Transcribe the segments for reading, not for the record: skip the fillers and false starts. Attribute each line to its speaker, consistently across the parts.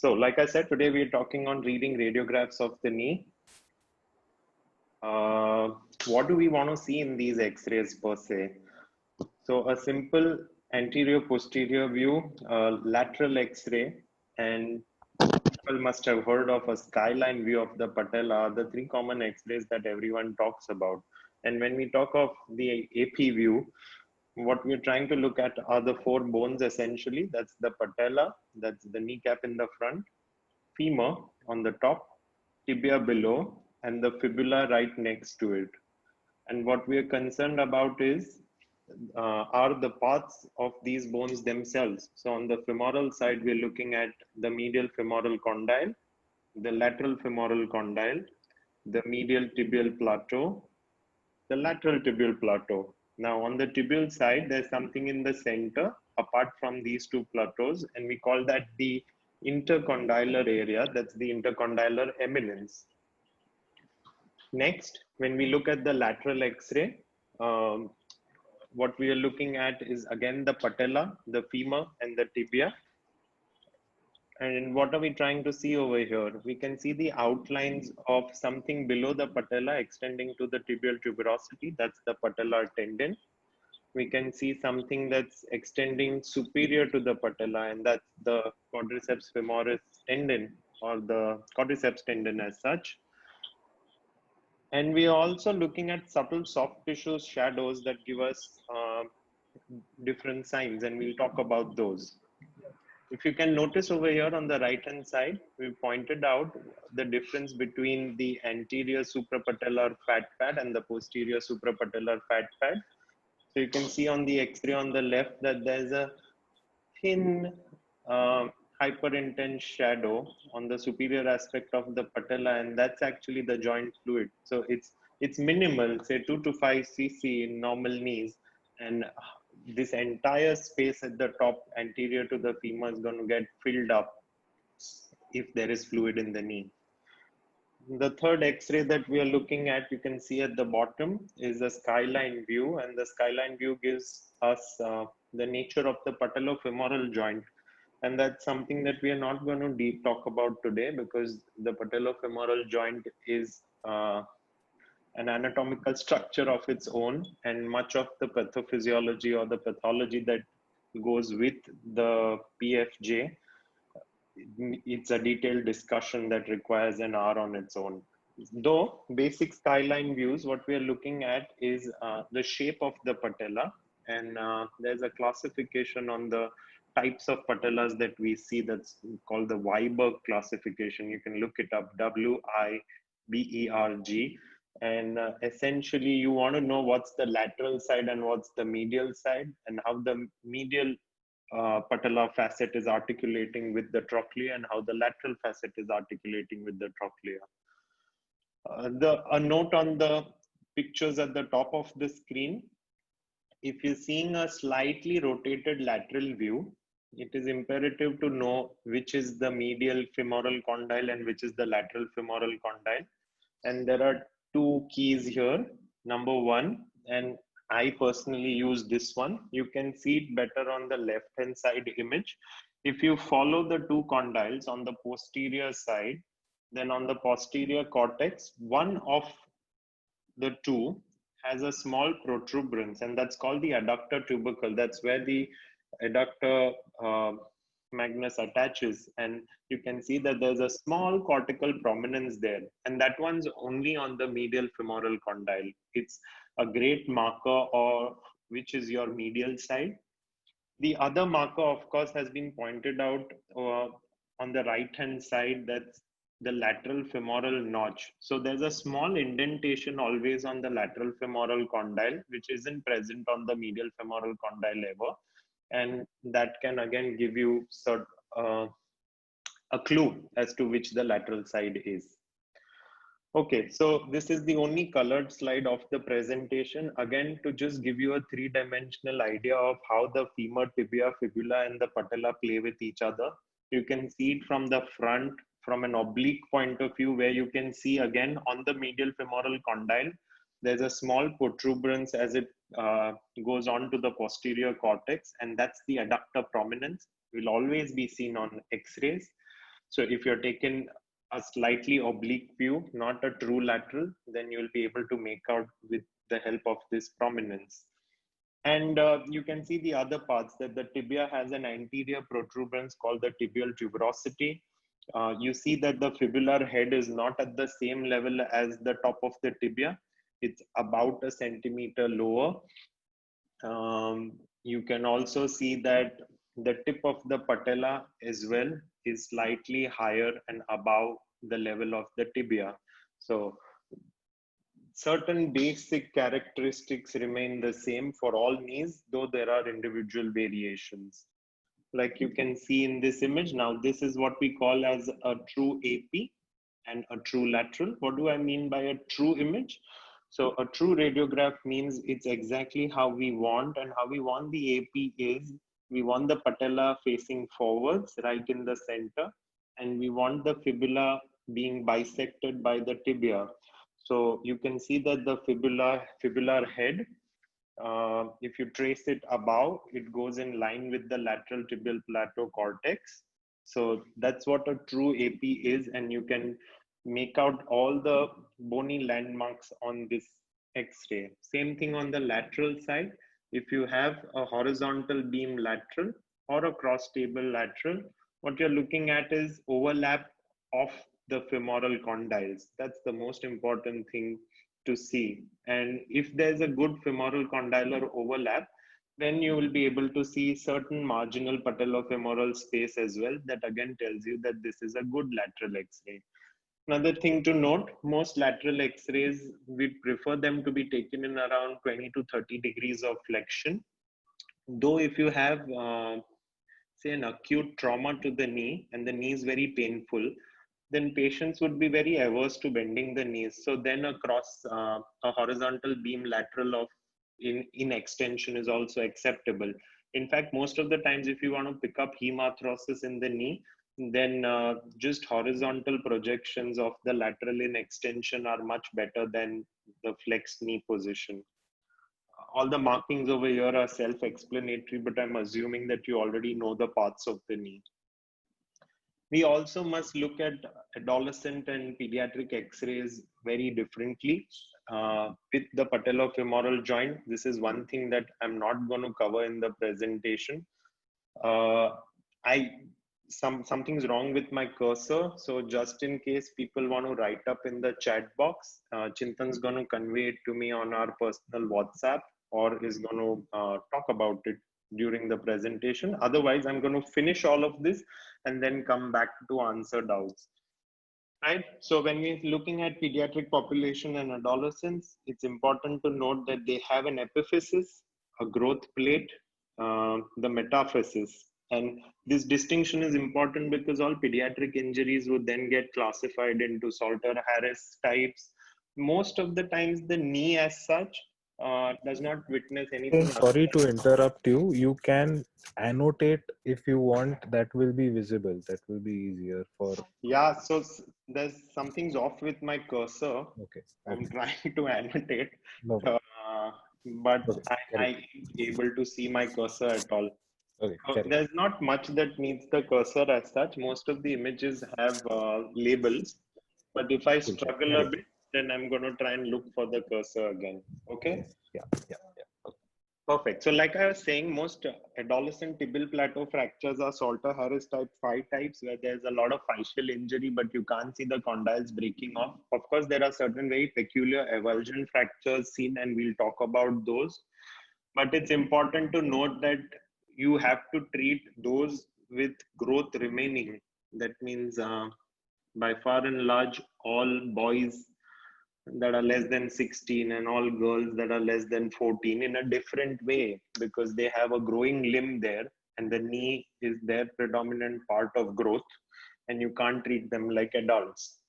Speaker 1: So, like I said, today we're talking on reading radiographs of the knee. What do we want to see in these X-rays per se? So, a simple anterior-posterior view, lateral X-ray, and people must have heard of a skyline view of the patella, the three common X-rays that everyone talks about. And when we talk of the AP view, what we're trying to look at are the four bones essentially. That's the patella, that's the kneecap in the front, femur on the top, tibia below, and the fibula right next to it. And what we are concerned about is are the parts of these bones themselves. So on the femoral side, we're looking at the medial femoral condyle, the lateral femoral condyle, the medial tibial plateau, the lateral tibial plateau. Now on the tibial side, there's something in the center apart from these two plateaus, and we call that the intercondylar area. That's the intercondylar eminence. Next, when we look at the lateral X-ray, what we are looking at is again the patella, the femur, and the tibia. And what are we trying to see over here? We can see the outlines of something below the patella extending to the tibial tuberosity. That's the patellar tendon. We can see something that's extending superior to the patella, and that's the quadriceps femoris tendon, or the quadriceps tendon as such. And we are also looking at subtle soft tissue shadows that give us different signs, and we'll talk about those. If you can notice over here on the right hand side, we pointed out the difference between the anterior suprapatellar fat pad and the posterior suprapatellar fat pad. So you can see on the X-ray on the left that there's a thin hyperintense shadow on the superior aspect of the patella, and that's actually the joint fluid. So it's minimal, say 2 to 5 cc in normal knees, and this entire space at the top anterior to the femur is going to get filled up if there is fluid in the knee. The third X-ray that we are looking at, you can see at the bottom, is a skyline view, and the skyline view gives us the nature of the patellofemoral joint. And that's something that we are not going to deep talk about today, because the patellofemoral joint is an anatomical structure of its own, and much of the pathophysiology or the pathology that goes with the PFJ, it's a detailed discussion that requires an hour on its own. Though basic skyline views, what we are looking at is the shape of the patella, and there's a classification on the types of patellas that we see that's called the Weiberg classification. You can look it up, WIBERG. And essentially you want to know what's the lateral side and what's the medial side, and how the medial patella facet is articulating with the trochlea, and how the lateral facet is articulating with the trochlea. A note on the pictures at the top of the screen: if you're seeing a slightly rotated lateral view, it is imperative to know which is the medial femoral condyle and which is the lateral femoral condyle. And there are two keys here. Number one, and I personally use this one, you can see it better on the left hand side image. If you follow the two condyles on the posterior side, then on the posterior cortex, one of the two has a small protuberance, and that's called the adductor tubercle. That's where the adductor magnus attaches, and you can see that there's a small cortical prominence there, and that one's only on the medial femoral condyle. It's a great marker of which is your medial side. The other marker, of course, has been pointed out on the right hand side. That's the lateral femoral notch. So there's a small indentation always on the lateral femoral condyle, which isn't present on the medial femoral condyle ever. And that can again give you a clue as to which the lateral side is. Okay, so this is the only colored slide of the presentation. Again, to just give you a three-dimensional idea of how the femur, tibia, fibula, and the patella play with each other. You can see it from the front, from an oblique point of view, where you can see again on the medial femoral condyle, there's a small protuberance as it goes on to the posterior cortex, and that's the adductor prominence. Will always be seen on X-rays. So if you're taking a slightly oblique view, not a true lateral, then you'll be able to make out with the help of this prominence. And you can see the other parts, that the tibia has an anterior protuberance called the tibial tuberosity. You see that the fibular head is not at the same level as the top of the tibia. It's about a centimeter lower. You can also see that the tip of the patella as well is slightly higher and above the level of the tibia. So certain basic characteristics remain the same for all knees, though there are individual variations. Like you can see in this image, now this is what we call as a true AP and a true lateral. What do I mean by a true image? So a true radiograph means it's exactly how we want, and how we want the AP is, we want the patella facing forwards, right in the center, and we want the fibula being bisected by the tibia. So you can see that the fibular head, if you trace it above, it goes in line with the lateral tibial plateau cortex. So that's what a true AP is, and you can make out all the bony landmarks on this X-ray. Same thing on the lateral side. If you have a horizontal beam lateral or a cross table lateral, what you're looking at is overlap of the femoral condyles. That's the most important thing to see. And if there's a good femoral condylar overlap, then you will be able to see certain marginal patellofemoral space as well. That again tells you that this is a good lateral X-ray. Another thing to note, most lateral X-rays, we prefer them to be taken in around 20 to 30 degrees of flexion. Though if you have, say, an acute trauma to the knee and the knee is very painful, then patients would be very averse to bending the knees. So then a horizontal beam lateral of in extension is also acceptable. In fact, most of the times, if you want to pick up hemarthrosis in the knee, then just horizontal projections of the lateral in extension are much better than the flexed knee position. All the markings over here are self-explanatory, but I'm assuming that you already know the parts of the knee. We also must look at adolescent and pediatric X-rays very differently. With the patellofemoral joint, this is one thing that I'm not going to cover in the presentation. Something's wrong with my cursor, so just in case people want to write up in the chat box, Chintan's going to convey it to me on our personal WhatsApp, or is going to talk about it during the presentation. Otherwise, I'm going to finish all of this and then come back to answer doubts. Right. So when we're looking at pediatric population and adolescents, it's important to note that they have an epiphysis, a growth plate, the metaphysis. And this distinction is important because all pediatric injuries would then get classified into Salter-Harris types. Most of the times, the knee as such does not witness anything.
Speaker 2: Sorry to interrupt you. You can annotate if you want. That will be visible. That will be easier for.
Speaker 1: Yeah. So there's something's off with my cursor.
Speaker 2: Okay.
Speaker 1: I'm trying to annotate,
Speaker 2: No.
Speaker 1: but I ain't able to see my cursor at all.
Speaker 2: Okay.
Speaker 1: There's not much that needs the cursor as such. Most of the images have labels, but if I struggle a bit, then I'm going to try and look for the cursor again. Okay.
Speaker 2: Yeah.
Speaker 1: Perfect. So like I was saying, most adolescent tibial plateau fractures are Salter-Harris type 5 types, where there's a lot of fascial injury, but you can't see the condyles breaking off. Of course, there are certain very peculiar avulsion fractures seen, and we'll talk about those. But it's important to note that you have to treat those with growth remaining. That means by far and large, all boys that are less than 16 and all girls that are less than 14 in a different way, because they have a growing limb there and the knee is their predominant part of growth, and you can't treat them like adults.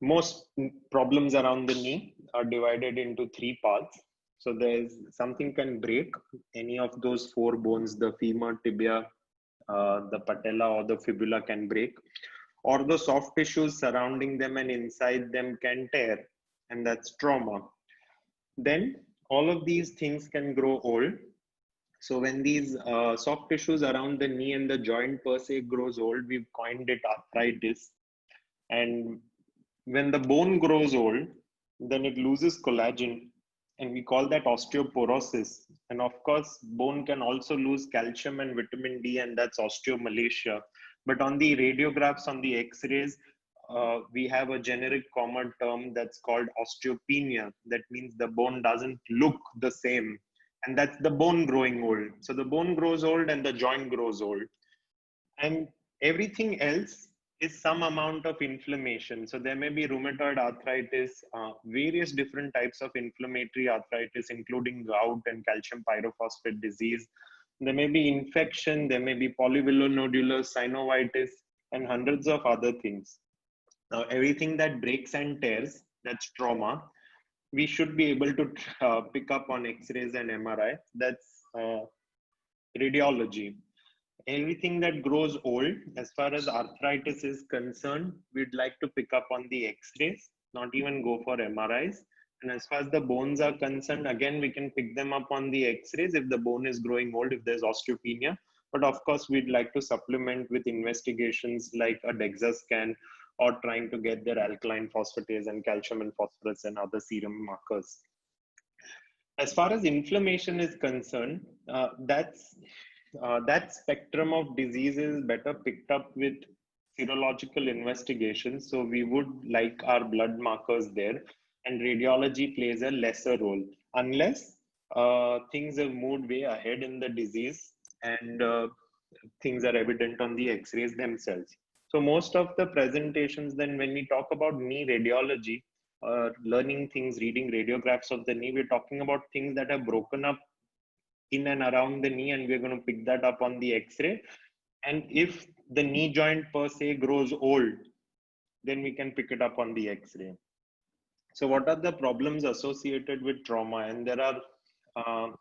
Speaker 1: Most problems around the knee are divided into 3 parts. So there's something can break any of those 4 bones, the femur, tibia, the patella or the fibula can break, or the soft tissues surrounding them and inside them can tear, and that's trauma. Then all of these things can grow old. So when these soft tissues around the knee and the joint per se grows old, we've coined it arthritis. And when the bone grows old, then it loses collagen, and we call that osteoporosis. And of course, bone can also lose calcium and vitamin D, and that's osteomalacia. But on the radiographs, on the X-rays, we have a generic common term that's called osteopenia. That means the bone doesn't look the same, and that's the bone growing old. So the bone grows old and the joint grows old, and everything else is some amount of inflammation. So there may be rheumatoid arthritis, various different types of inflammatory arthritis, including gout and calcium pyrophosphate disease. There may be infection, there may be polyvillonodular synovitis, and hundreds of other things. Now, everything that breaks and tears, that's trauma, we should be able to pick up on X-rays and MRI. That's radiology. Everything that grows old, as far as arthritis is concerned, we'd like to pick up on the X-rays, not even go for MRIs. And as far as the bones are concerned, again, we can pick them up on the X-rays if the bone is growing old, if there's osteopenia. But of course, we'd like to supplement with investigations like a DEXA scan, or trying to get their alkaline phosphatase and calcium and phosphorus and other serum markers. As far as inflammation is concerned, that spectrum of disease is better picked up with serological investigations. So we would like our blood markers there, and radiology plays a lesser role unless things have moved way ahead in the disease and things are evident on the X-rays themselves. So most of the presentations, then when we talk about knee radiology, learning things, reading radiographs of the knee, we're talking about things that have broken up in and around the knee, and we're going to pick that up on the X-ray. And if the knee joint per se grows old, then we can pick it up on the X-ray. So what are the problems associated with trauma? And there are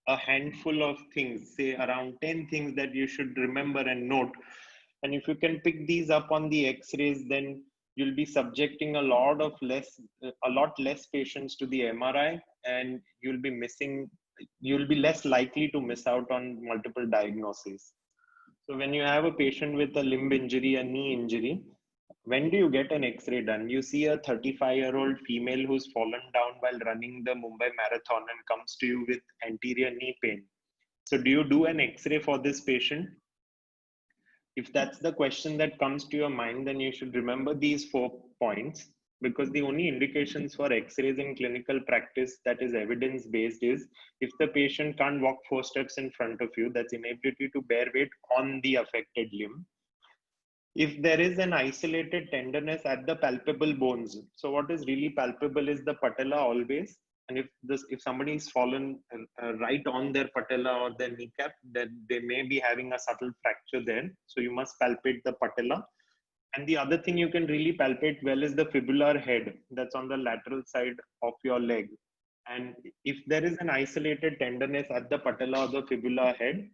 Speaker 1: a handful of things, say around 10 things that you should remember and note. And if you can pick these up on the X-rays, then you'll be subjecting a lot less patients to the MRI, and you'll be less likely to miss out on multiple diagnoses. So when you have a patient with a limb injury, a knee injury, when do you get an X-ray done? You see a 35-year-old female who's fallen down while running the Mumbai Marathon and comes to you with anterior knee pain. So do you do an X-ray for this patient? If that's the question that comes to your mind, then you should remember these 4 points, because the only indications for X-rays in clinical practice that is evidence-based is if the patient can't walk 4 steps in front of you, that's inability to bear weight on the affected limb. If there is an isolated tenderness at the palpable bones, so what is really palpable is the patella always. And if somebody is fallen right on their patella or their kneecap, then they may be having a subtle fracture there. So you must palpate the patella. And the other thing you can really palpate well is the fibular head that's on the lateral side of your leg. And if there is an isolated tenderness at the patella or the fibular head,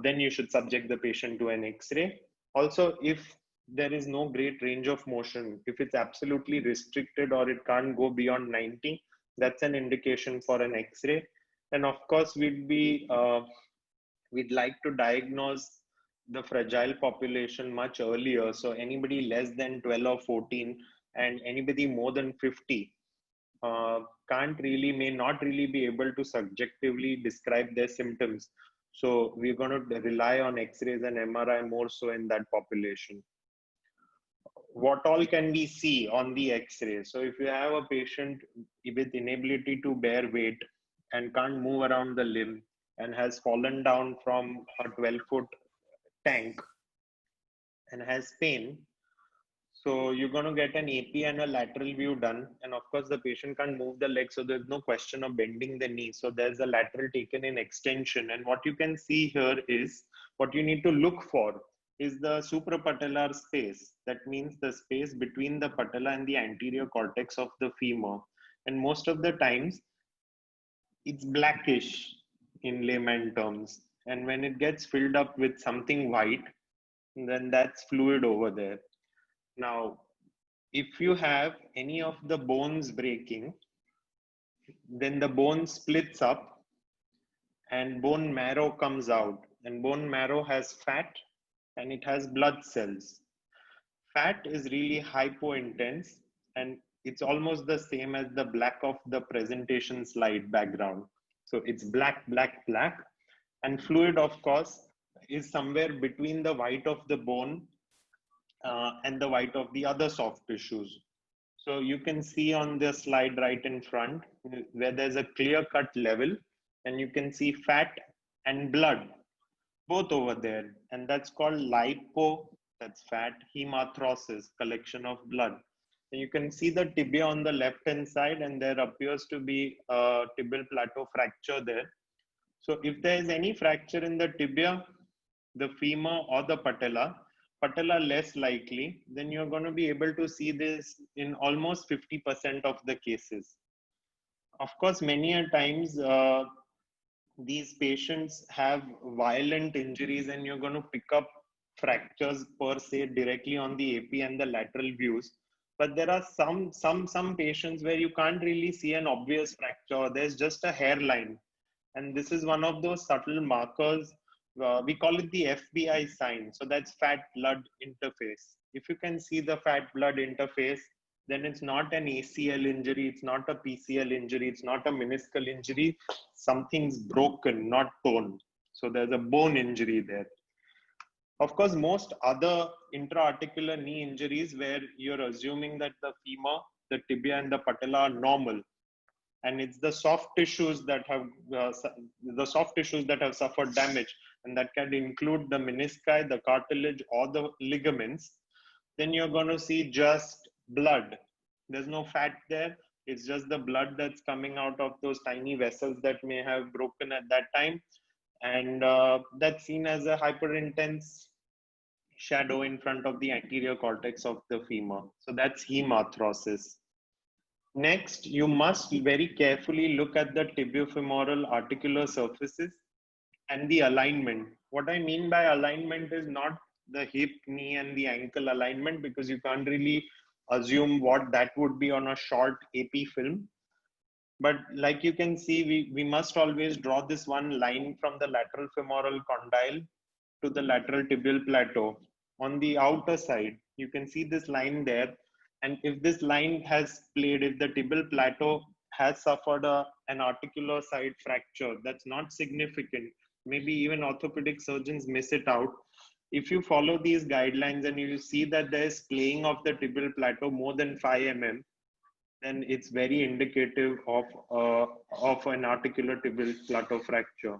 Speaker 1: then you should subject the patient to an X-ray. Also, if there is no great range of motion, if it's absolutely restricted or it can't go beyond 90, that's an indication for an X-ray. And of course, we'd like to diagnose the fragile population much earlier. So anybody less than 12 or 14 and anybody more than 50 may not really be able to subjectively describe their symptoms. So we're going to rely on X-rays and MRI more so in that population. What all can we see on the X-ray? So if you have a patient with inability to bear weight and can't move around the limb and has fallen down from a 12-foot tank and has pain, so you're going to get an AP and a lateral view done. And of course, the patient can't move the leg, so there's no question of bending the knee. So there's a lateral taken in extension. And what you can see here is, what you need to look for is the suprapatellar space. That means the space between the patella and the anterior cortex of the femur. And most of the times, it's blackish in layman terms. And when it gets filled up with something white, then that's fluid over there. Now, if you have any of the bones breaking, then the bone splits up and bone marrow comes out, and bone marrow has fat and it has blood cells. Fat is really hypointense, and it's almost the same as the black of the presentation slide background. So it's black, black, black, and fluid, of course, is somewhere between the white of the bone and the white of the other soft tissues. So you can see on the slide right in front where there's a clear cut level, and you can see fat and blood both over there, and that's called lipo, that's fat, hemarthrosis, collection of blood. And you can see the tibia on the left hand side, and there appears to be a tibial plateau fracture there. So if there is any fracture in the tibia, the femur or the patella less likely, then you're going to be able to see this in almost 50% of the cases. Of course, many a times these patients have violent injuries, and you're going to pick up fractures per se directly on the AP and the lateral views. But there are some patients where you can't really see an obvious fracture. There's just a hairline, and this is one of those subtle markers. We call it the FBI sign. So that's fat blood interface. If you can see the fat blood interface, then it's not an ACL injury, it's not a PCL injury, it's not a meniscal injury. Something's broken, not torn. So there's a bone injury there. Of course, most other intra-articular knee injuries where you're assuming that the femur, the tibia, and the patella are normal, and it's the soft tissues that have suffered damage, and that can include the menisci, the cartilage, or the ligaments. Then you're going to see just blood. There's no fat there. It's just the blood that's coming out of those tiny vessels that may have broken at that time, and that's seen as a hyperintense shadow in front of the anterior cortex of the femur. So that's hemarthrosis. Next, you must very carefully look at the tibiofemoral articular surfaces and the alignment. What I mean by alignment is not the hip, knee, and the ankle alignment, because you can't really assume what that would be on a short AP film. But like you can see, we must always draw this one line from the lateral femoral condyle to the lateral tibial plateau. On the outer side, you can see this line there. And if this line has played, if the tibial plateau has suffered an articular side fracture, that's not significant. Maybe even orthopedic surgeons miss it out. If you follow these guidelines and you see that there is playing of the tibial plateau more than 5 mm, then it's very indicative of an articular tibial plateau fracture.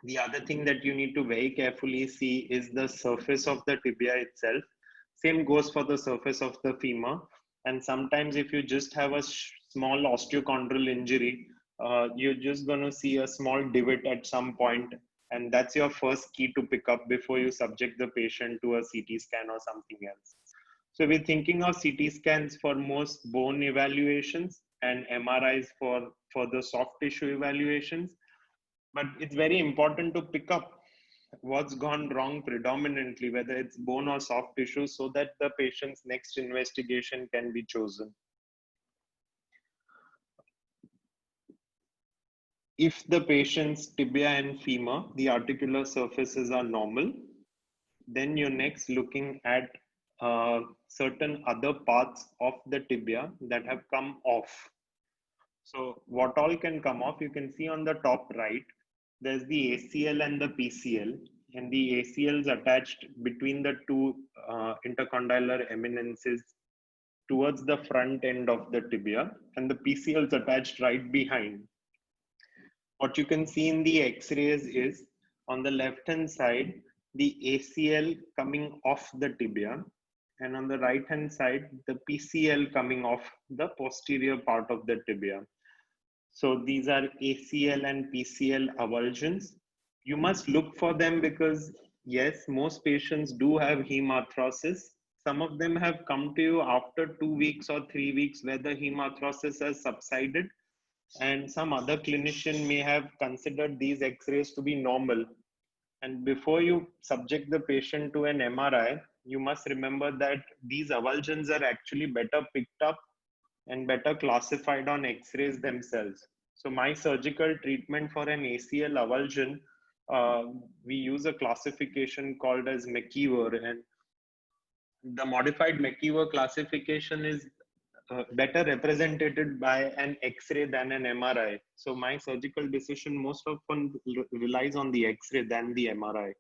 Speaker 1: The other thing that you need to very carefully see is the surface of the tibia itself. Same goes for the surface of the femur. And sometimes if you just have a small osteochondral injury, you're just going to see a small divot at some point. And that's your first key to pick up before you subject the patient to a CT scan or something else. So we're thinking of CT scans for most bone evaluations and MRIs for the soft tissue evaluations. But it's very important to pick up what's gone wrong predominantly, whether it's bone or soft tissue, so that the patient's next investigation can be chosen. If the patient's tibia and femur, the articular surfaces are normal, then you're next looking at certain other parts of the tibia that have come off. So what all can come off, you can see on the top right, there's the ACL and the PCL, and the ACL is attached between the two intercondylar eminences towards the front end of the tibia, and the PCL is attached right behind. What you can see in the X-rays is on the left hand side, the ACL coming off the tibia, and on the right hand side, the PCL coming off the posterior part of the tibia. So these are ACL and PCL avulsions. You must look for them because yes, most patients do have hemarthrosis. Some of them have come to you after 2 weeks or 3 weeks where the hemarthrosis has subsided, and some other clinician may have considered these X-rays to be normal. And before you subject the patient to an MRI, you must remember that these avulsions are actually better picked up and better classified on X-rays themselves. So my surgical treatment for an ACL avulsion, we use a classification called as McKeever, and the modified McKeever classification is better represented by an X-ray than an MRI. So my surgical decision most often relies on the X-ray than the MRI.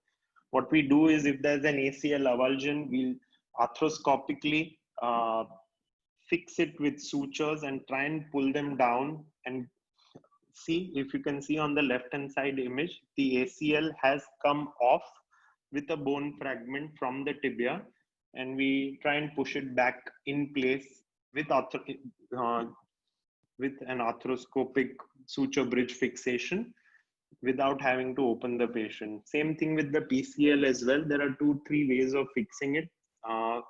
Speaker 1: What we do is, if there's an ACL avulsion, we'll arthroscopically fix it with sutures and try and pull them down, and see, if you can see on the left hand side image, the ACL has come off with a bone fragment from the tibia, and we try and push it back in place with with an arthroscopic suture bridge fixation without having to open the patient. Same thing with the PCL as well. There are 2-3 ways of fixing it.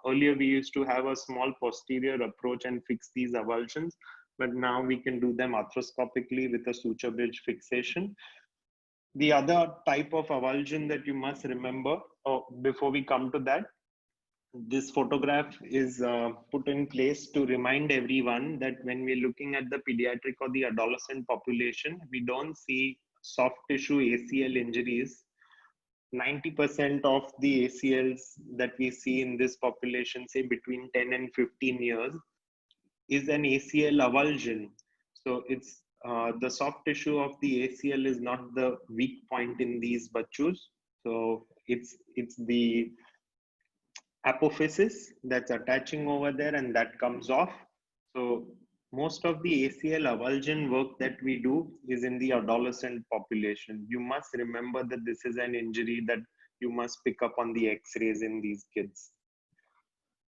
Speaker 1: Earlier we used to have a small posterior approach and fix these avulsions, but now we can do them arthroscopically with a suture bridge fixation. The other type of avulsion that you must remember, before we come to that, this photograph is put in place to remind everyone that when we're looking at the pediatric or the adolescent population, we don't see soft tissue ACL injuries. 90% of the ACLs that we see in this population, say between 10 and 15 years, is an ACL avulsion. So it's the soft tissue of the ACL is not the weak point in these bachus. So it's the apophysis that's attaching over there, and that comes off. So most of the ACL avulsion work that we do is in the adolescent population. You must remember that this is an injury that you must pick up on the X-rays in these kids.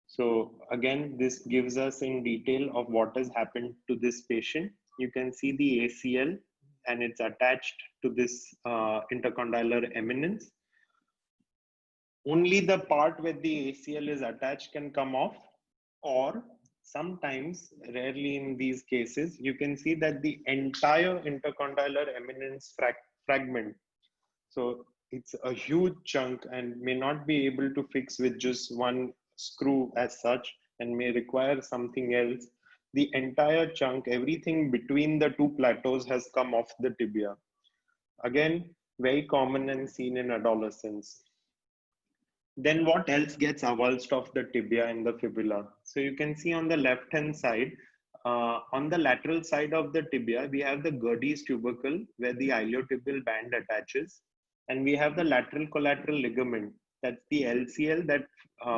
Speaker 1: So again, this gives us in detail of what has happened to this patient. You can see the ACL and it's attached to this intercondylar eminence. Only the part where the ACL is attached can come off, or sometimes, rarely in these cases, you can see that the entire intercondylar eminence fragment. So it's a huge chunk and may not be able to fix with just one screw as such, and may require something else. The entire chunk, everything between the two plateaus has come off the tibia. Again, very common and seen in adolescents. Then what else gets avulsed of the tibia and the fibula? So you can see on the left hand side, on the lateral side of the tibia, we have the Gerdy's tubercle where the iliotibial band attaches, and we have the lateral collateral ligament. That's the LCL that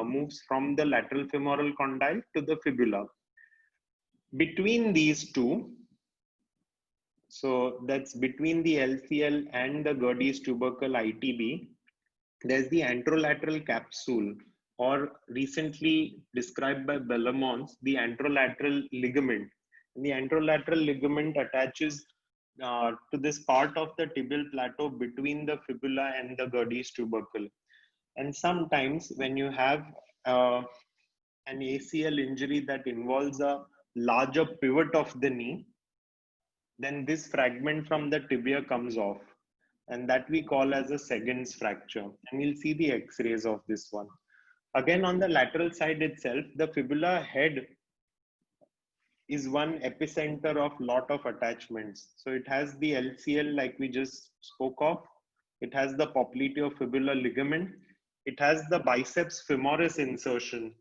Speaker 1: moves from the lateral femoral condyle to the fibula. Between these two, so that's between the LCL and the Gerdy's tubercle ITB, there's the anterolateral capsule, or recently described by Bellamons, the anterolateral ligament. And the anterolateral ligament attaches to this part of the tibial plateau between the fibula and the Gerdy's tubercle. And sometimes when you have an ACL injury that involves a larger pivot of the knee, then this fragment from the tibia comes off, and that we call as a Segan's fracture. And we'll see the X-rays of this one. Again, on the lateral side itself, the fibula head is one epicenter of lot of attachments. So it has the LCL like we just spoke of. It has the popliteofibular ligament. It has the biceps femoris insertion.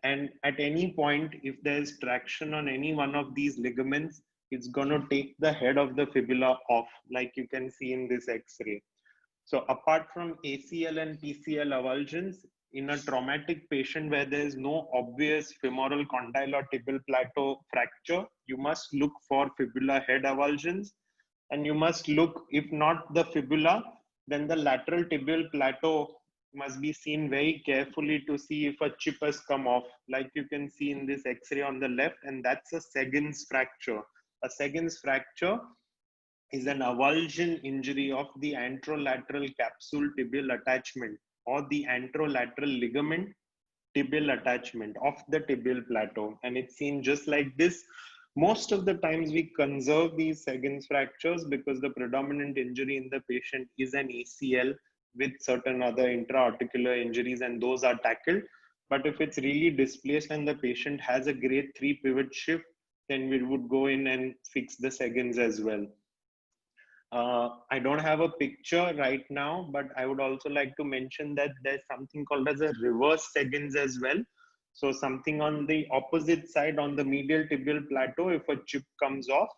Speaker 1: And at any point, if there's traction on any one of these ligaments, it's going to take the head of the fibula off, like you can see in this X-ray. So apart from ACL and PCL avulsions, in a traumatic patient where there is no obvious femoral condyle or tibial plateau fracture, you must look for fibula head avulsions, and you must look, if not the fibula, then the lateral tibial plateau must be seen very carefully to see if a chip has come off, like you can see in this X-ray on the left, and that's a Segan's fracture. A Segan's fracture is an avulsion injury of the anterolateral capsule tibial attachment, or the anterolateral ligament tibial attachment of the tibial plateau. And it's seen just like this. Most of the times we conserve these Segan's fractures because the predominant injury in the patient is an ACL with certain other intra-articular injuries, and those are tackled. But if it's really displaced and the patient has a grade 3 pivot shift, then we would go in and fix the seconds as well. I don't have a picture right now, but I would also like to mention that there's something called as a reverse seconds as well. So something on the opposite side on the medial tibial plateau, if a chip comes off,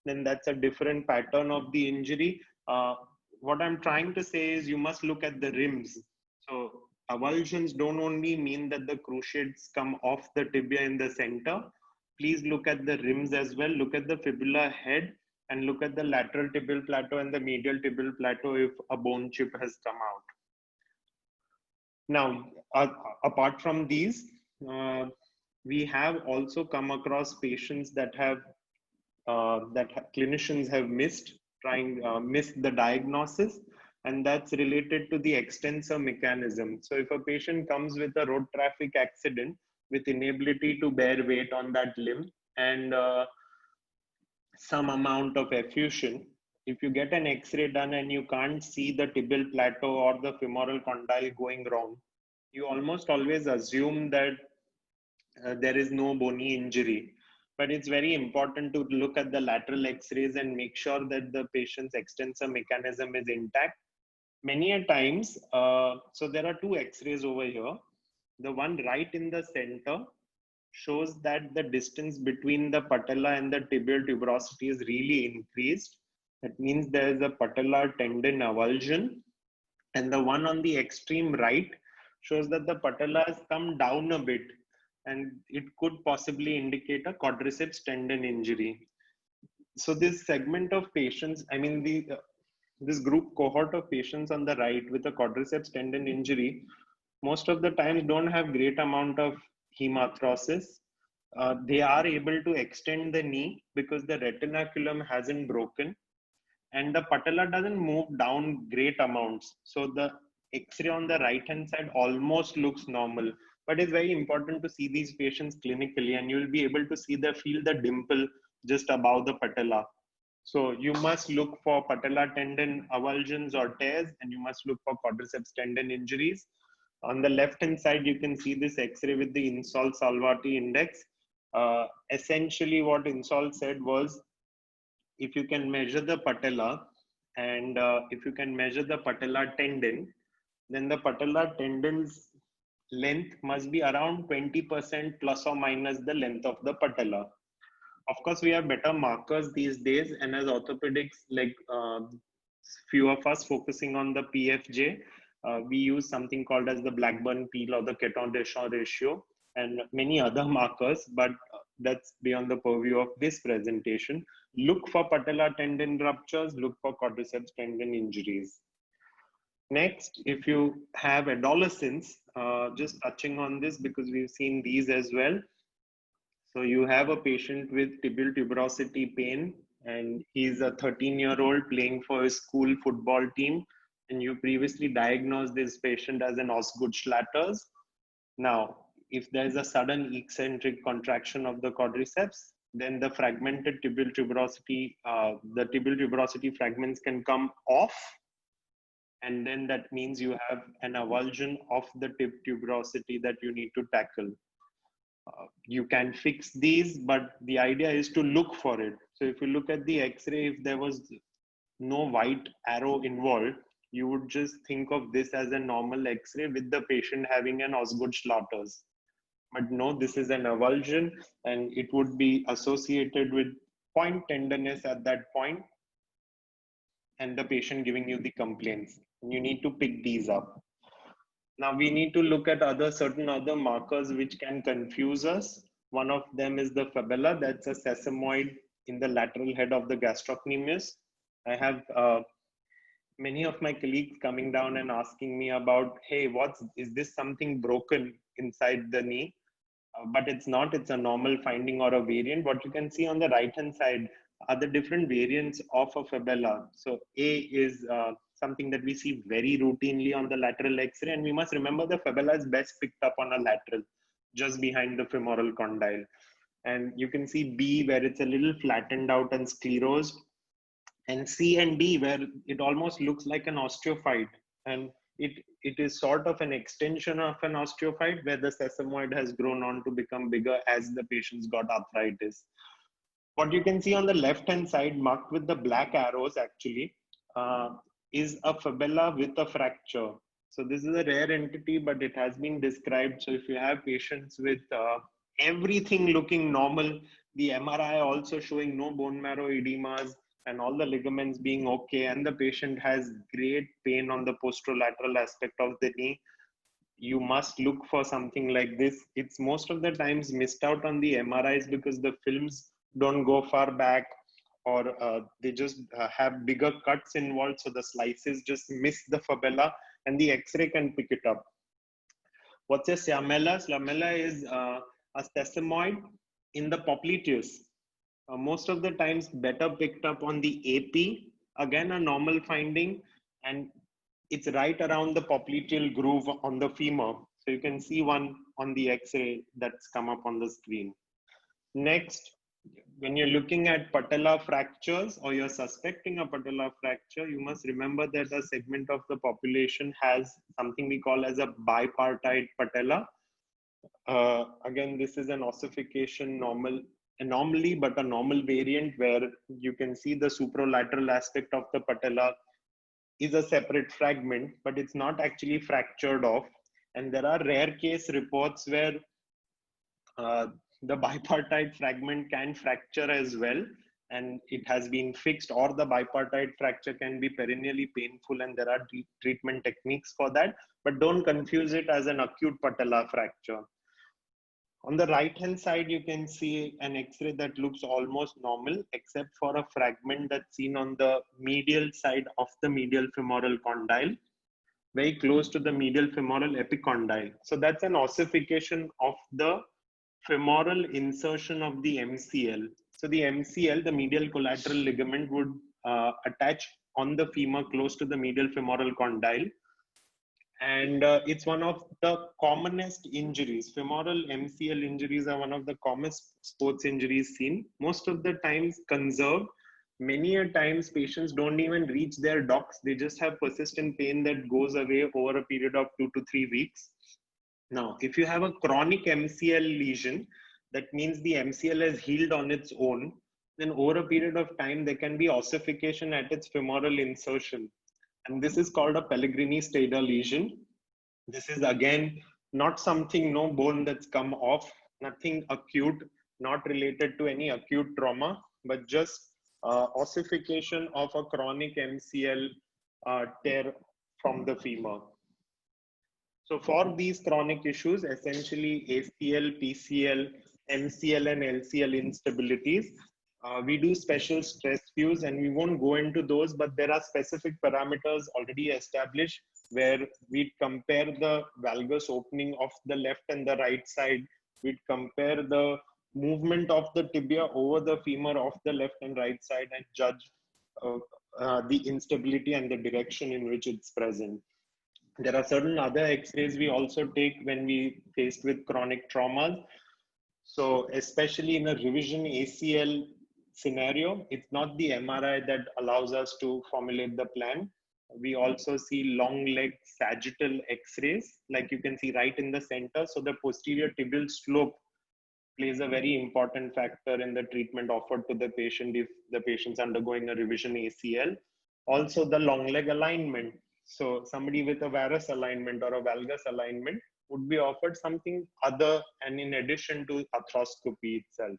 Speaker 1: then that's a different pattern of the injury. What I'm trying to say is you must look at the rims. So avulsions don't only mean that the cruciates come off the tibia in the center. Please look at the rims as well. Look at the fibula head and look at the lateral tibial plateau and the medial tibial plateau if a bone chip has come out. Now, apart from these, we have also come across patients that clinicians have missed the diagnosis, and that's related to the extensor mechanism. So if a patient comes with a road traffic accident with inability to bear weight on that limb and some amount of effusion, if you get an x-ray done and you can't see the tibial plateau or the femoral condyle going wrong, you almost always assume that there is no bony injury. But it's very important to look at the lateral x-rays and make sure that the patient's extensor mechanism is intact. Many a times, so there are two x-rays over here. The one right in the center shows that the distance between the patella and the tibial tuberosity is really increased. That means there is a patellar tendon avulsion. And the one on the extreme right shows that the patella has come down a bit, and it could possibly indicate a quadriceps tendon injury. So this segment of patients, I mean this group cohort of patients on the right with a quadriceps tendon injury, most of the times don't have great amount of hemarthrosis. They are able to extend the knee because the retinaculum hasn't broken, and the patella doesn't move down great amounts. So the X-ray on the right hand side almost looks normal, but it's very important to see these patients clinically, and you'll be able to feel the dimple just above the patella. So you must look for patellar tendon avulsions or tears, and you must look for quadriceps tendon injuries. On the left hand side, you can see this X-ray with the Insol Salvati index. Essentially, what Insol said was, if you can measure the patella and if you can measure the patellar tendon, then the patellar tendon's length must be around 20% plus or minus the length of the patella. Of course, we have better markers these days, and as orthopedics, like few of us focusing on the PFJ, we use something called as the Blackburn-Peel or the Ketton-Deschamps ratio and many other markers, but that's beyond the purview of this presentation. Look for patellar tendon ruptures, look for quadriceps tendon injuries. Next, if you have adolescents, just touching on this because we've seen these as well. So you have a patient with tibial tuberosity pain, and he's a 13-year-old playing for his school football team, and you previously diagnosed this patient as an Osgood-Schlatter's. Now, if there's a sudden eccentric contraction of the quadriceps, then the fragmented tibial tuberosity, the tibial tuberosity fragments can come off, and then that means you have an avulsion of the tib tuberosity that you need to tackle. You can fix these, but the idea is to look for it. So if you look at the X-ray, if there was no white arrow involved, you would just think of this as a normal X-ray with the patient having an Osgood-Schlatter's. But no, this is an avulsion, and it would be associated with point tenderness at that point, and the patient giving you the complaints. And you need to pick these up. Now we need to look at certain other markers which can confuse us. One of them is the fibula. That's a sesamoid in the lateral head of the gastrocnemius. I have many of my colleagues coming down and asking me about, hey, is this something broken inside the knee? But it's not, it's a normal finding or a variant. What you can see on the right-hand side are the different variants of a fibula. So A is something that we see very routinely on the lateral X-ray. And we must remember the fibula is best picked up on a lateral, just behind the femoral condyle. And you can see B where it's a little flattened out and sclerosed. And C and D where it almost looks like an osteophyte. And it is sort of an extension of an osteophyte where the sesamoid has grown on to become bigger as the patient's got arthritis. What you can see on the left hand side marked with the black arrows actually is a fibula with a fracture. So this is a rare entity, but it has been described. So if you have patients with everything looking normal, the MRI also showing no bone marrow edemas and all the ligaments being okay, and the patient has great pain on the posterolateral aspect of the knee, you must look for something like this. It's most of the times missed out on the MRIs because the films don't go far back, or they just have bigger cuts involved, so the slices just miss the fibula and the X-ray can pick it up. What's a slamella? Slamella is a sesamoid in the popliteus. Most of the times better picked up on the AP, again a normal finding, and it's right around the popliteal groove on the femur. So you can see one on the X-ray that's come up on the screen. Next, when you're looking at patella fractures or you're suspecting a patella fracture, you must remember that a segment of the population has something we call as a bipartite patella. Again, this is an ossification anomaly, but a normal variant where you can see the supralateral aspect of the patella is a separate fragment, but it's not actually fractured off. And there are rare case reports where the bipartite fragment can fracture as well, and it has been fixed, or the bipartite fracture can be perennially painful, and there are treatment techniques for that. But don't confuse it as an acute patella fracture. On the right hand side, you can see an X-ray that looks almost normal, except for a fragment that's seen on the medial side of the medial femoral condyle, very close to the medial femoral epicondyle. So that's an ossification of the femoral insertion of the MCL. So the MCL, the medial collateral ligament, would attach on the femur close to the medial femoral condyle. And it's one of the commonest injuries. Femoral MCL injuries are one of the commonest sports injuries seen. Most of the times conserved. Many a times patients don't even reach their docs. They just have persistent pain that goes away over a period of 2 to 3 weeks. Now, if you have a chronic MCL lesion, that means the MCL has healed on its own, then over a period of time, there can be ossification at its femoral insertion. And this is called a Pellegrini-Stader lesion. This is again not something, no bone that's come off, nothing acute, not related to any acute trauma, but just ossification of a chronic MCL tear from the femur. So for these chronic issues, essentially ACL, PCL, MCL, and LCL instabilities, we do special stress views, and we won't go into those, but there are specific parameters already established where we'd compare the valgus opening of the left and the right side. We'd compare the movement of the tibia over the femur of the left and right side and judge the instability and the direction in which it's present. There are certain other X-rays we also take when we faced with chronic traumas. So especially in a revision ACL scenario, it's not the MRI that allows us to formulate the plan. We also see long leg sagittal X-rays, like you can see right in the center. So the posterior tibial slope plays a very important factor in the treatment offered to the patient if the patient's undergoing a revision ACL. Also the long leg alignment. So somebody with a varus alignment or a valgus alignment would be offered something other and in addition to arthroscopy itself.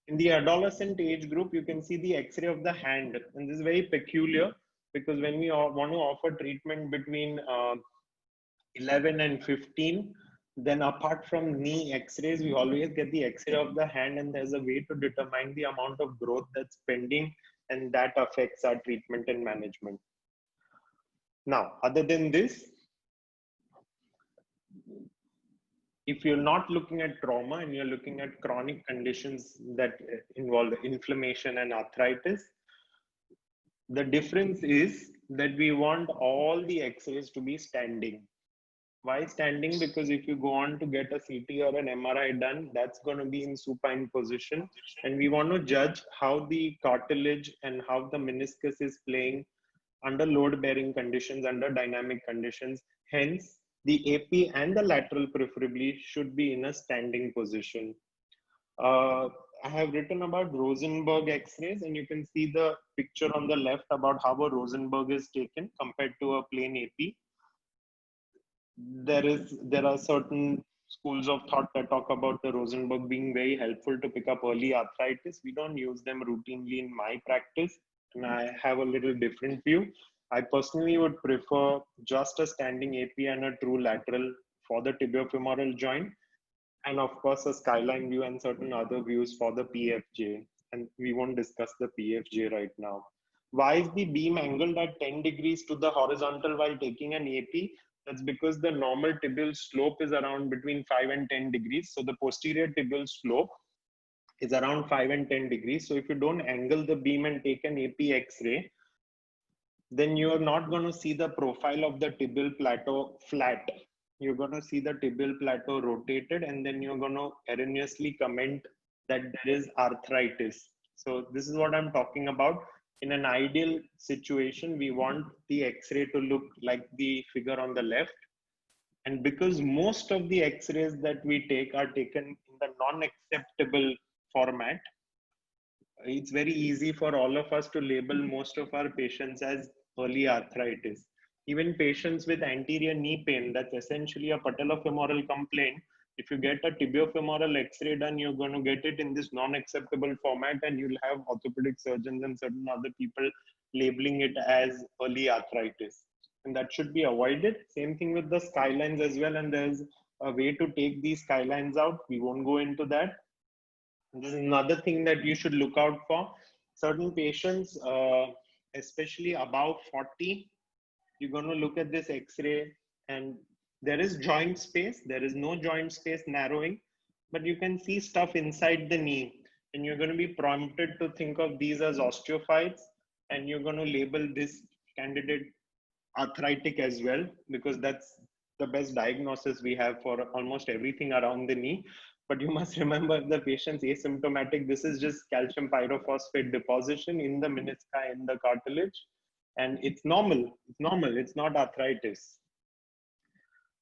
Speaker 1: In the adolescent age group, you can see the X-ray of the hand. And this is very peculiar because when we want to offer treatment between 11 and 15, then apart from knee X-rays, we always get the X-ray of the hand, and there's a way to determine the amount of growth that's pending, and that affects our treatment and management. Now, other than this, if you're not looking at trauma and you're looking at chronic conditions that involve inflammation and arthritis, the difference is that we want all the X-rays to be standing. Why standing? Because if you go on to get a CT or an MRI done, that's going to be in supine position. And we want to judge how the cartilage and how the meniscus is playing under load-bearing conditions, under dynamic conditions. Hence, the AP and the lateral preferably should be in a standing position. I have written about Rosenberg X-rays, and you can see the picture on the left about how a Rosenberg is taken compared to a plain AP. There are certain schools of thought that talk about the Rosenberg being very helpful to pick up early arthritis. We don't use them routinely in my practice, and I have a little different view. I personally would prefer just a standing AP and a true lateral for the tibiofemoral joint, and of course a skyline view and certain other views for the PFJ. And we won't discuss the PFJ right now. Why is the beam angled at 10 degrees to the horizontal while taking an AP? That's because the normal tibial slope is around between 5 and 10 degrees. So the posterior tibial slope is around 5 and 10 degrees. So if you don't angle the beam and take an AP X-ray, then you are not going to see the profile of the tibial plateau flat. You're going to see the tibial plateau rotated, and then you're going to erroneously comment that there is arthritis. So this is what I'm talking about. In an ideal situation, we want the X-ray to look like the figure on the left. And because most of the X-rays that we take are taken in the non-acceptable format, it's very easy for all of us to label most of our patients as early arthritis. Even patients with anterior knee pain, that's essentially a patellofemoral complaint. If you get a tibiofemoral X-ray done, you're going to get it in this non-acceptable format, and you'll have orthopedic surgeons and certain other people labeling it as early arthritis. And that should be avoided. Same thing with the skylines as well. And there's a way to take these skylines out. We won't go into that. This is another thing that you should look out for. Certain patients, especially above 40, you're going to look at this X-ray and there is joint space. There is no joint space narrowing, but you can see stuff inside the knee. And you're going to be prompted to think of these as osteophytes, and you're going to label this candidate arthritic as well, because that's the best diagnosis we have for almost everything around the knee. But you must remember the patient's asymptomatic. This is just calcium pyrophosphate deposition in the menisci, in the cartilage, and it's normal. It's normal. It's not arthritis.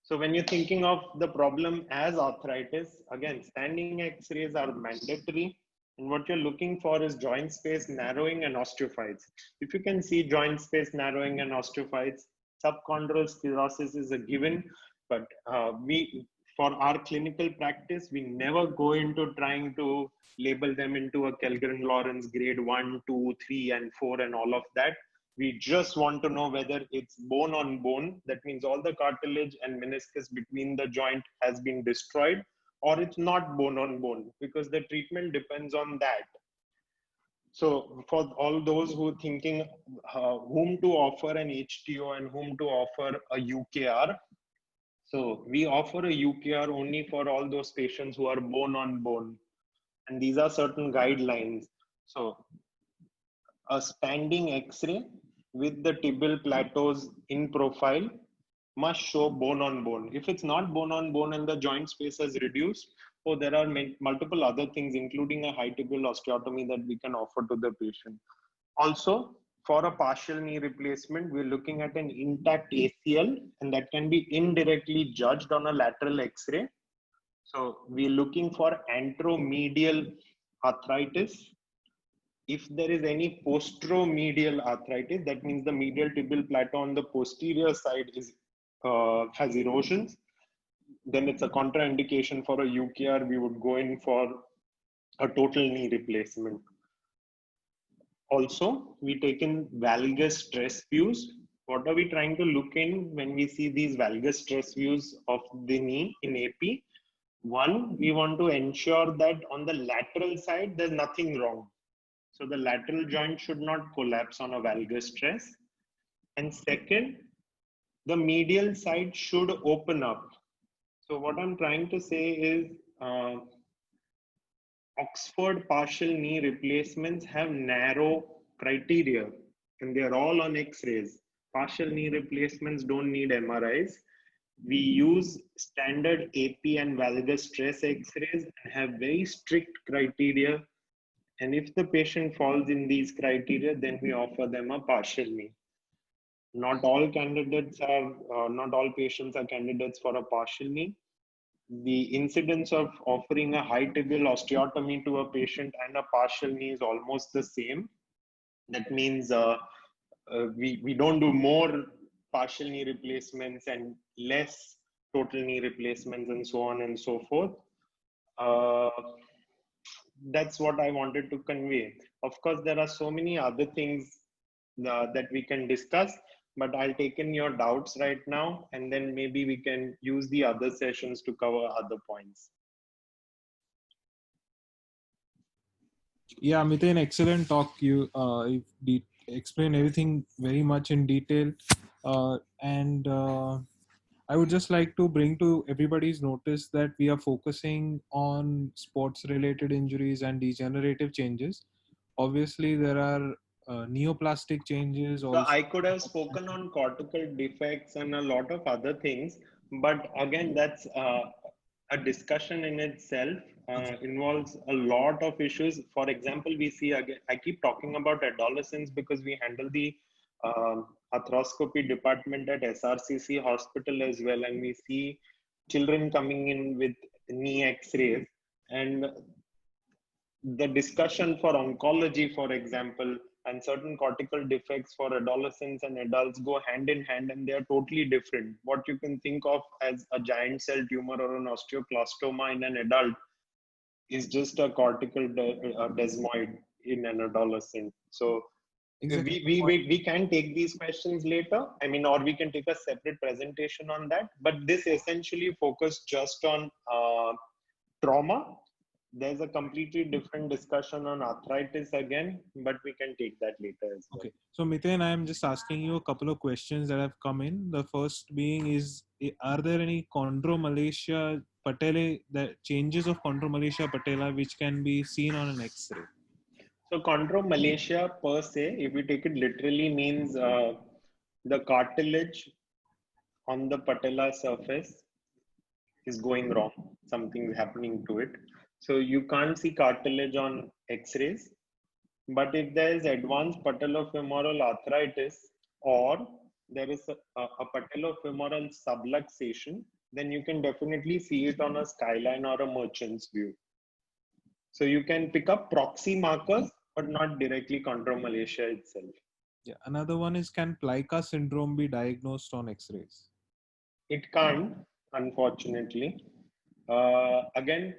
Speaker 1: So when you're thinking of the problem as arthritis, again, standing X-rays are mandatory. And what you're looking for is joint space narrowing and osteophytes. If you can see joint space narrowing and osteophytes, subchondral sclerosis is a given. But for our clinical practice, we never go into trying to label them into a Kellgren-Lawrence grade 1, 2, 3, and 4 and all of that. We just want to know whether it's bone on bone. That means all the cartilage and meniscus between the joint has been destroyed, or it's not bone on bone, because the treatment depends on that. So for all those who are thinking whom to offer an HTO and whom to offer a UKR, so we offer a UKR only for all those patients who are bone on bone. And these are certain guidelines. So a standing X-ray with the tibial plateaus in profile must show bone on bone. If it's not bone on bone and the joint space is reduced, there are multiple other things, including a high tibial osteotomy, that we can offer to the patient. Also, for a partial knee replacement, we're looking at an intact ACL, and that can be indirectly judged on a lateral X-ray. So we're looking for anteromedial arthritis. If there is any posteromedial arthritis, that means the medial tibial plateau on the posterior side has erosions, then it's a contraindication for a UKR. We would go in for a total knee replacement. Also, we take in valgus stress views. What are we trying to look in when we see these valgus stress views of the knee in AP? One, we want to ensure that on the lateral side, there's nothing wrong. So the lateral joint should not collapse on a valgus stress. And second, the medial side should open up. So what I'm trying to say is Oxford partial knee replacements have narrow criteria, and they're all on X-rays. Partial knee replacements don't need MRIs. We use standard AP and valgus stress X-rays and have very strict criteria. And if the patient falls in these criteria, then we offer them a partial knee. Not all patients are candidates for a partial knee. the incidence of offering a high tibial osteotomy to a patient and a partial knee is almost the same. That means we don't do more partial knee replacements and less total knee replacements and so on and so forth. Uh, that's what I wanted to convey. Of course, there are so many other things that we can discuss, but I'll take in your doubts right now, and then maybe we can use the other sessions to cover other points.
Speaker 2: Yeah, Miten, excellent talk. You explain everything very much in detail, and I would just like to bring to everybody's notice that we are focusing on sports-related injuries and degenerative changes. Obviously, there are neoplastic changes
Speaker 1: So
Speaker 2: also.
Speaker 1: I could have spoken on cortical defects and a lot of other things, but again, that's a discussion in itself. Involves a lot of issues. For example, we see again, I keep talking about adolescents because we handle the arthroscopy department at SRCC hospital as well, and we see children coming in with knee X-rays, and the discussion for oncology, for example, and certain cortical defects for adolescents and adults go hand in hand, and they are totally different. What you can think of as a giant cell tumor or an osteoclastoma in an adult is just a cortical desmoid in an adolescent. So
Speaker 2: Exactly.
Speaker 1: we can take these questions later. I mean, or we can take a separate presentation on that. But this essentially focused just on trauma. There's a completely different discussion on arthritis again, but we can take that later as well.
Speaker 2: Okay. So, Miten, I am just asking you a couple of questions that have come in. The first being is, are there any chondromalacia patella, the changes of chondromalacia patella which can be seen on an X-ray?
Speaker 1: So chondromalacia per se, if we take it literally, means the cartilage on the patella surface is going wrong. Something is happening to it. So you can't see cartilage on X-rays. But if there is advanced patellofemoral arthritis or there is a patellofemoral subluxation, then you can definitely see it on a skyline or a merchant's view. So you can pick up proxy markers, but not directly chondromalacia itself.
Speaker 2: Yeah. Another one is, can plica syndrome be diagnosed on X-rays?
Speaker 1: It can't, unfortunately. Again,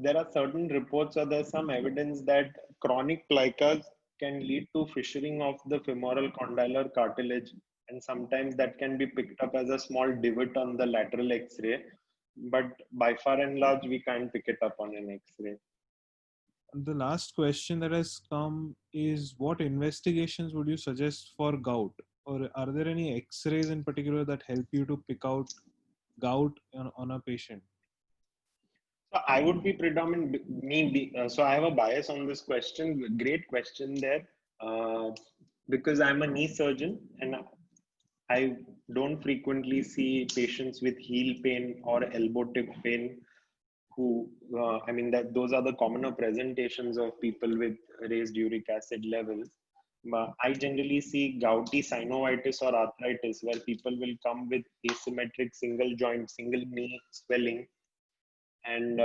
Speaker 1: there are certain reports or there's some evidence that chronic plicas can lead to fissuring of the femoral condylar cartilage, and sometimes that can be picked up as a small divot on the lateral X-ray. But by far and large, we can't pick it up on an X-ray.
Speaker 2: And the last question that has come is, what investigations would you suggest for gout? Or are there any X-rays in particular that help you to pick out gout on a patient?
Speaker 1: So I would be so I have a bias on this question. Great question there, because I'm a knee surgeon and I don't frequently see patients with heel pain or elbow tip pain who, I mean, that those are the commoner presentations of people with raised uric acid levels. But I generally see gouty synovitis or arthritis where people will come with asymmetric single joint, single knee swelling, and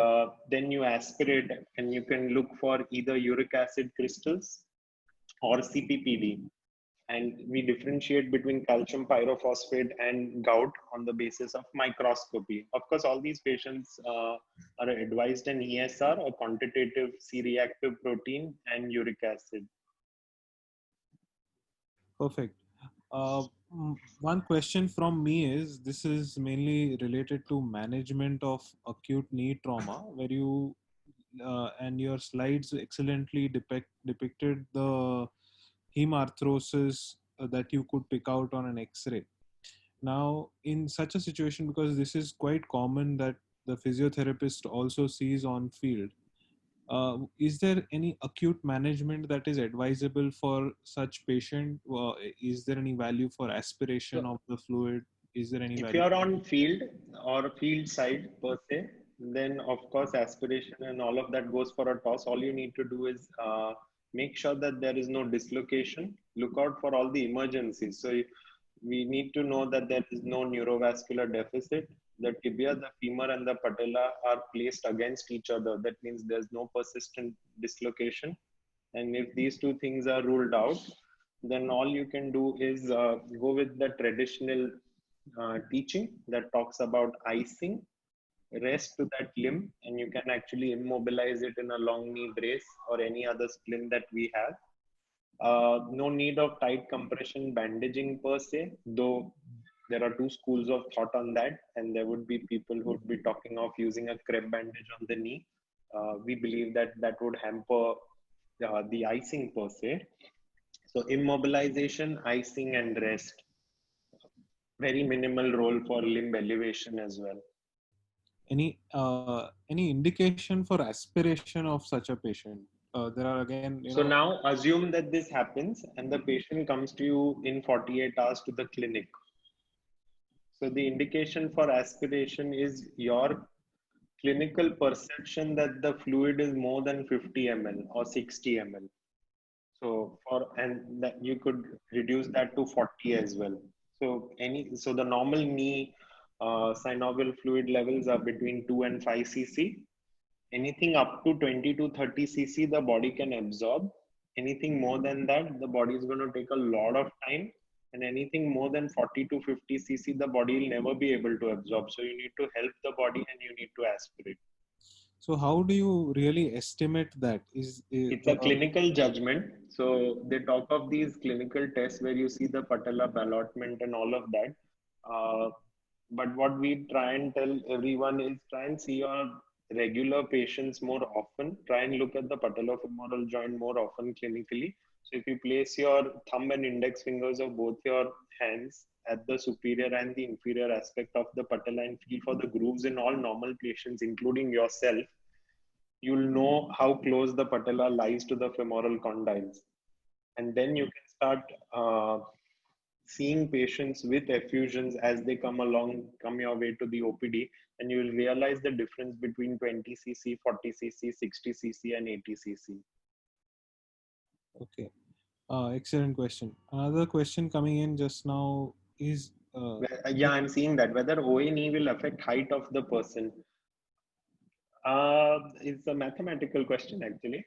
Speaker 1: then you aspirate and you can look for either uric acid crystals or CPPD. And we differentiate between calcium pyrophosphate and gout on the basis of microscopy. Of course, all these patients are advised an ESR, a quantitative C-reactive protein, and uric acid.
Speaker 2: Perfect. One question from me is, this is mainly related to management of acute knee trauma, where you and your slides excellently depicted the hemarthrosis that you could pick out on an X-ray. Now, in such a situation, because this is quite common that the physiotherapist also sees on field, is there any acute management that is advisable for such patient? Is there any value for aspiration
Speaker 1: So
Speaker 2: of the fluid? Is there any
Speaker 1: if
Speaker 2: value?
Speaker 1: you're on field or field side per se, then of course aspiration and all of that goes for a toss. All you need to do is make sure that there is no dislocation. Look out for all the emergencies. So we need to know that there is no neurovascular deficit. The tibia, the femur, and the patella are placed against each other. That means there's no persistent dislocation. And if these two things are ruled out, then all you can do is go with the traditional teaching that talks about icing, rest to that limb, and you can actually immobilize it in a long knee brace or any other splint that we have. No need of tight compression bandaging per se, though there are two schools of thought on that, and there would be people who would be talking of using a crepe bandage on the knee. We believe that that would hamper the icing per se. So immobilization, icing, and rest. Very minimal role for limb elevation as well.
Speaker 2: Any indication for aspiration of such a patient? There are again,
Speaker 1: So now assume that this happens and the patient comes to you in 48 hours to the clinic. So the indication for aspiration is your clinical perception that the fluid is more than 50 ml or 60 ml. So and that you could reduce that to 40 as well. So the normal knee synovial fluid levels are between 2 and 5 cc. Anything up to 20 to 30 cc, the body can absorb. Anything more than that, the body is going to take a lot of time. And anything more than 40 to 50 cc, the body will never be able to absorb. So you need to help the body and you need to aspirate.
Speaker 2: so how do you really estimate that?
Speaker 1: It's a clinical judgment. So they talk of these clinical tests where you see the patella allotment and all of that. But what we try and tell everyone is try and see your regular patients more often. Try and look at the patellofemoral joint more often clinically. So if you place your thumb and index fingers of both your hands at the superior and the inferior aspect of the patella and feel for the grooves in all normal patients, including yourself, you'll know how close the patella lies to the femoral condyles. And then you can start seeing patients with effusions as they come your way to the OPD, and you will realize the difference between 20 cc, 40 cc, 60 cc, and 80 cc.
Speaker 2: Okay. Excellent question. Another question coming in just now is
Speaker 1: Yeah, I'm seeing that whether ONE will affect height of the person. It's a mathematical question actually.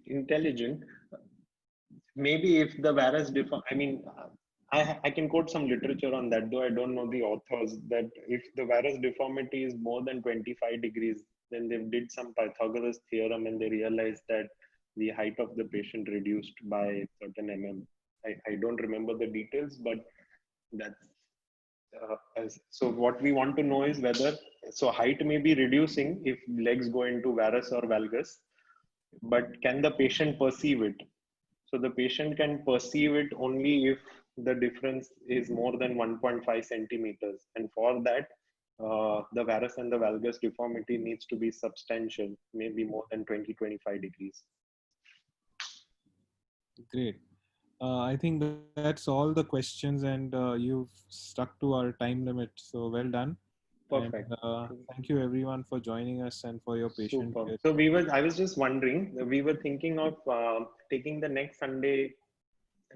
Speaker 1: Intelligent. Maybe if the varus I mean, I can quote some literature on that, though I don't know the authors, that if the varus deformity is more than 25 degrees, then they did some Pythagoras theorem and they realized that the height of the patient reduced by certain mm. I don't remember the details, but that's so what we want to know is whether, so height may be reducing if legs go into varus or valgus, but can the patient perceive it? So the patient can perceive it only if the difference is more than 1.5 centimeters. And for that, the varus and the valgus deformity needs to be substantial, maybe more than 20-25 degrees.
Speaker 2: great. I think that's all the questions, and you've stuck to our time limit. So well done.
Speaker 1: Perfect.
Speaker 2: And thank you everyone for joining us and for your patience.
Speaker 1: Super. So I was just wondering, we were thinking of taking the next Sunday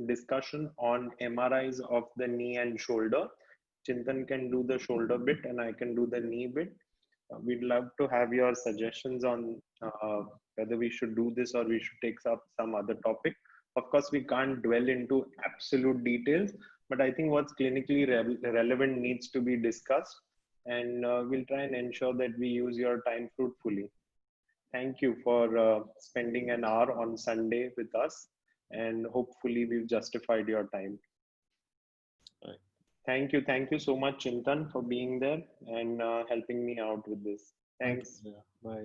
Speaker 1: discussion on MRIs of the knee and shoulder. Chintan can do the shoulder bit and I can do the knee bit. We'd love to have your suggestions on whether we should do this or we should take up some other topic. Of course, we can't dwell into absolute details, but I think what's clinically relevant needs to be discussed, and we'll try and ensure that we use your time fruitfully. Thank you for spending an hour on Sunday with us, and hopefully we've justified your time.
Speaker 2: Right.
Speaker 1: Thank you so much, Chintan, for being there and helping me out with this. Thanks.
Speaker 2: Yeah. Bye.